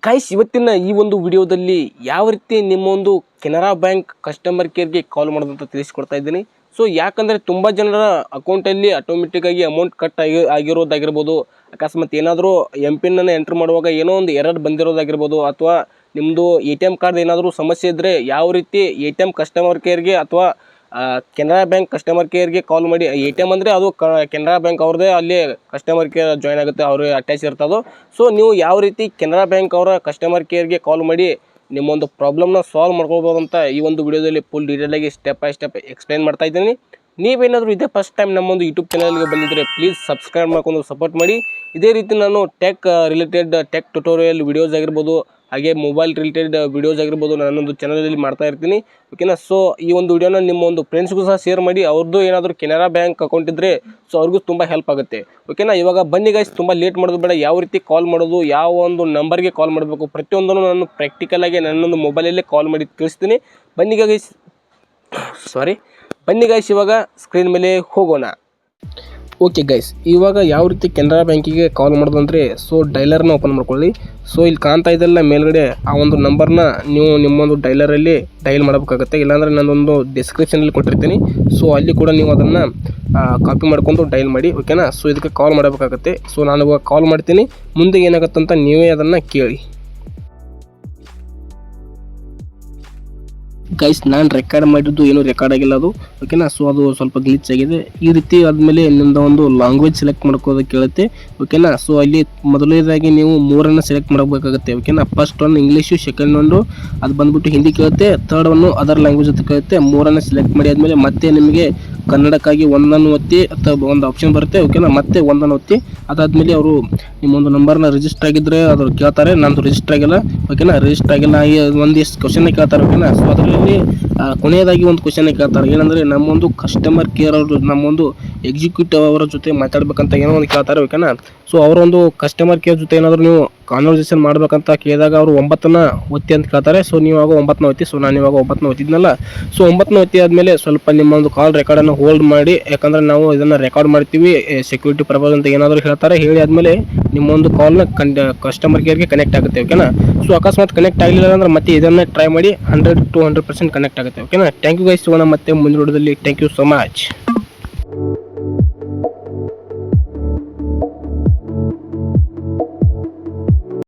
Guys, ಇವತ್ತಿನ ಈ ಒಂದು ವಿಡಿಯೋದಲ್ಲಿ ಯಾವ ರೀತಿ ನಿಮ್ಮ ಒಂದು ಕೆನರಾ ಬ್ಯಾಂಕ್ ಕಸ್ಟಮರ್ ಕೇರ್ಗೆ ಕಾಲ್ ಮಾಡೋದಂತ ತಿಳಿಸ್ಕೊಡ್ತಾ ಇದ್ದೀನಿ. ಸೊ ಯಾಕಂದರೆ ತುಂಬ ಜನರ ಅಕೌಂಟಲ್ಲಿ ಆಟೋಮೆಟಿಕ್ಕಾಗಿ ಅಮೌಂಟ್ ಕಟ್ ಆಗಿರೋದಾಗಿರ್ಬೋದು, ಅಕಸ್ಮಾತ್ ಏನಾದರೂ ಪಿನ್ನನ್ನು ಎಂಟ್ರ್ ಮಾಡುವಾಗ ಏನೋ ಒಂದು ಎರರ್ ಬಂದಿರೋದಾಗಿರ್ಬೋದು, ಅಥವಾ ನಿಮ್ಮದು ATM ಕಾರ್ಡ್ ಏನಾದರೂ ಸಮಸ್ಯೆ ಇದ್ದರೆ ಯಾವ ರೀತಿ ATM ಕಸ್ಟಮರ್ ಕೇರ್ಗೆ ಅಥವಾ ಕೆನರಾ ಬ್ಯಾಂಕ್ ಕಸ್ಟಮರ್ ಕೇರ್ಗೆ ಕಾಲ್ ಮಾಡಿ. ATM ಅಂದರೆ ಅದು ಕೆನರಾ ಬ್ಯಾಂಕ್ ಅವ್ರದ್ದೇ, ಅಲ್ಲಿ ಕಸ್ಟಮರ್ ಕೇರ್ ಜಾಯ್ನ್ ಆಗುತ್ತೆ, ಅವ್ರಿಗೆ ಅಟ್ಯಾಚ್ ಇರ್ತದೋ. ಸೊ ನೀವು ಯಾವ ರೀತಿ ಕೆನರಾ ಬ್ಯಾಂಕ್ ಅವರ ಕಸ್ಟಮರ್ ಕೇರ್ಗೆ ಕಾಲ್ ಮಾಡಿ ನಿಮ್ಮೊಂದು ಪ್ರಾಬ್ಲಮ್ನ ಸಾಲ್ವ್ ಮಾಡ್ಕೊಳ್ಬೋದು ಅಂತ ಈ ಒಂದು ವಿಡಿಯೋದಲ್ಲಿ ಫುಲ್ ಡೀಟೇಲಾಗಿ ಸ್ಟೆಪ್ ಬೈ ಸ್ಟೆಪ್ ಎಕ್ಸ್ಪ್ಲೈನ್ ಮಾಡ್ತಾ ಇದ್ದೀನಿ. ನೀವೇನಾದರೂ ಇದೇ ಫಸ್ಟ್ ಟೈಮ್ ನಮ್ಮೊಂದು ಯೂಟ್ಯೂಬ್ ಚಾನಲ್ಗೆ ಬಂದಿದ್ದರೆ ಪ್ಲೀಸ್ ಸಬ್ಸ್ಕ್ರೈಬ್ ಮಾಡ್ಕೊಂಡು ಸಪೋರ್ಟ್ ಮಾಡಿ. ಇದೇ ರೀತಿ ನಾನು tech related tech tutorial videos ಆಗಿರ್ಬೋದು, ಹಾಗೆ ಮೊಬೈಲ್ ರಿಲೇಟೆಡ್ ವಿಡಿಯೋಸ್ ಆಗಿರ್ಬೋದು ನನ್ನೊಂದು ಚಾನಲಲ್ಲಿ ಮಾಡ್ತಾ ಇರ್ತೀನಿ, ಓಕೆನಾ. ಸೊ ಈ ಒಂದು ವಿಡಿಯೋನ ನಿಮ್ಮ ಒಂದು ಫ್ರೆಂಡ್ಸ್ಗೂ ಸಹ ಶೇರ್ ಮಾಡಿ. ಅವ್ರದ್ದು ಏನಾದರೂ ಕೆನರಾ ಬ್ಯಾಂಕ್ ಅಕೌಂಟ್ ಇದ್ದರೆ ಸೊ ಅವ್ರಿಗೂ ತುಂಬ ಹೆಲ್ಪ್ ಆಗುತ್ತೆ, ಓಕೆನಾ. ಇವಾಗ ಬನ್ನಿ ಗೈಸ್, ತುಂಬ ಲೇಟ್ ಮಾಡೋದು ಬೇಡ. ಯಾವ ರೀತಿ ಕಾಲ್ ಮಾಡೋದು, ಯಾವ ಒಂದು ನಂಬರ್ಗೆ ಕಾಲ್ ಮಾಡಬೇಕು, ಪ್ರತಿಯೊಂದನ್ನು ನಾನು ಪ್ರಾಕ್ಟಿಕಲಾಗಿ ನನ್ನೊಂದು ಮೊಬೈಲಲ್ಲೇ ಕಾಲ್ ಮಾಡಿ ತಿಳಿಸ್ತೀನಿ. ಬನ್ನಿ ಗೈಸ್, ಇವಾಗ ಸ್ಕ್ರೀನ್ ಮೇಲೆ ಹೋಗೋಣ. ಓಕೆ ಗೈಸ್, ಇವಾಗ ಯಾವ ರೀತಿ ಕೆನರಾ ಬ್ಯಾಂಕಿಗೆ ಕಾಲ್ ಮಾಡೋದಂದರೆ, ಸೊ ಡೈಲರ್ನ ಓಪನ್ ಮಾಡ್ಕೊಳ್ಳಿ. ಸೊ ಇಲ್ಲಿ ಕಾಣ್ತಾ ಇದೆಲ್ಲ ಮೇಲ್ಗಡೆ ಆ ಒಂದು ನಂಬರ್ನ ನೀವು ನಿಮ್ಮೊಂದು ಡೈಲರಲ್ಲಿ ಡೈಲ್ ಮಾಡಬೇಕಾಗುತ್ತೆ. ಇಲ್ಲಾಂದರೆ ನಾನೊಂದು ಡಿಸ್ಕ್ರಿಪ್ಷನಲ್ಲಿ ಕೊಟ್ಟಿರ್ತೀನಿ, ಸೊ ಅಲ್ಲಿ ಕೂಡ ನೀವು ಅದನ್ನು ಕಾಪಿ ಮಾಡ್ಕೊಂಡು ಡೈಲ್ ಮಾಡಿ, ಓಕೆನಾ. ಸೊ ಇದಕ್ಕೆ ಕಾಲ್ ಮಾಡಬೇಕಾಗುತ್ತೆ. ಸೊ ನಾನು ಇವಾಗ ಕಾಲ್ ಮಾಡ್ತೀನಿ, ಮುಂದೆ ಏನಾಗುತ್ತಂತ ನೀವೇ ಅದನ್ನು ಕೇಳಿ. ಗೈಸ್, ನಾನು ರೆಕಾರ್ಡ್ ಮಾಡಿದ್ದು ಏನೂ ರೆಕಾರ್ಡ್ ಆಗಿಲ್ಲ ಅದು, ಓಕೆನಾ. ಸೊ ಅದು ಸ್ವಲ್ಪ ಗ್ಲಿಚ್ ಆಗಿದೆ. ಈ ರೀತಿ ಆದಮೇಲೆ ನಿಮ್ಮದು ಒಂದು ಲ್ಯಾಂಗ್ವೇಜ್ ಸೆಲೆಕ್ಟ್ ಮಾಡ್ಕೋದಕ್ಕೆ ಕೇಳುತ್ತೆ, ಓಕೆನಾ. ಸೊ ಅಲ್ಲಿ ಮೊದಲನೇದಾಗಿ ನೀವು 3 ಸೆಲೆಕ್ಟ್ ಮಾಡಬೇಕಾಗುತ್ತೆ, ಓಕೆನಾ. ಫಸ್ಟ್ ಒನ್ ಇಂಗ್ಲೀಷು, ಸೆಕೆಂಡ್ ಒಂದು ಅದು ಬಂದ್ಬಿಟ್ಟು ಹಿಂದಿ ಕೇಳುತ್ತೆ, ಥರ್ಡ್ ಒನ್ನು ಅದರ್ ಲ್ಯಾಂಗ್ವೇಜ್ ಅಂತ ಕೇಳುತ್ತೆ. 3 ಸೆಲೆಕ್ಟ್ ಮಾಡಿ ಆದಮೇಲೆ ಮತ್ತೆ ನಿಮಗೆ ಕನ್ನಡಕ್ಕಾಗಿ ಒಂದನ್ನು ಒತ್ತಿ ಅಥವಾ ಒಂದು ಆಪ್ಷನ್ ಬರುತ್ತೆ, ಓಕೆನಾ. ಮತ್ತೆ ಒಂದನ್ನು ಒತ್ತಿ ಅದಾದಮೇಲೆ ಅವರು ನಿಮ್ಮೊಂದು ನಂಬರ್ನ ರಿಜಿಸ್ಟರ್ ಆಗಿದ್ದರೆ ಅದ್ರ ಕೇಳ್ತಾರೆ. ನಂದು ರಿಜಿಸ್ಟರ್ ಆಗಿಲ್ಲ, ಓಕೆನಾ. ರಿಜಿಸ್ಟರ್ ಆಗಿಲ್ಲ ಒಂದಿಷ್ಟು ಕ್ವಶನ್ ಕೇಳ್ತಾರೆ, ಓಕೆನಾ. ಸೊ ಅದರಲ್ಲಿ ಕೊನೆಯದಾಗಿ ಒಂದು ಕ್ವಶನ್ ಕೇಳ್ತಾರೆ, ಏನಂದರೆ ನಮ್ಮೊಂದು ಕಸ್ಟಮರ್ ಕೇರ್ ಅವರು ನಮ್ಮೊಂದು ಎಕ್ಸಿಕ್ಯೂಟಿವ್ ಅವರ ಜೊತೆ ಮಾತಾಡ್ಬೇಕಂತ ಏನೋ ಒಂದು ಕೇಳ್ತಾರೆ, ಓಕೆನಾ. ಸೊ ಅವರೊಂದು ಕಸ್ಟಮರ್ ಕೇರ್ ಜೊತೆ ಏನಾದರೂ ನೀವು ಕಾನ್ವರ್ಸೇಷನ್ ಮಾಡ್ಬೇಕಂತ ಕೇಳಿದಾಗ ಅವರು 9ನ ಒತ್ತಿ ಅಂತ ಕೇಳ್ತಾರೆ. ಸೊ ನೀವು ಆಗ 9ನ ಒತ್ತಿ. ಸೊ ನಾನು ಇವಾಗ 9ನ ಒತ್ತಿದ್ನಲ್ಲ, ಸೊ 9ನ ಒತ್ತಿ ಆದಮೇಲೆ ಸ್ವಲ್ಪ ನಿಮ್ಮೊಂದು ಕಾಲ್ ರೆಕಾರ್ಡನ್ನು ಹೋಲ್ಡ್ ಮಾಡಿ, ಯಾಕಂದರೆ ನಾವು ಇದನ್ನು ರೆಕಾರ್ಡ್ ಮಾಡ್ತೀವಿ ಸೆಕ್ಯೂರಿಟಿ ಪರ್ಪಸ್ ಅಂತ ಏನಾದರೂ ಹೇಳ್ತಾರೆ. ಹೇಳಿ ಆದಮೇಲೆ ನಿಮ್ಮೊಂದು ಕಾಲ್ನ ಕಸ್ಟಮರ್ ಕೇರ್ಗೆ ಕನೆಕ್ಟ್ ಆಗುತ್ತೆ, ಓಕೆನಾ. ಸೊ ಅಕಸ್ಮಾತ್ ಕನೆಕ್ಟ್ ಆಗಲಿಲ್ಲ ಅಂದರೆ ಮತ್ತೆ ಇದನ್ನೇ ಟ್ರೈ ಮಾಡಿ, 100 to 100% ಕನೆಕ್ಟ್ ಆಗುತ್ತೆ, ಓಕೆನಾ. Thank you guys. ಸಿಗೋಣ ಮತ್ತೆ ಮುಂದಿನ ವಿಡಿಯೋದಲ್ಲಿ. Thank you so much.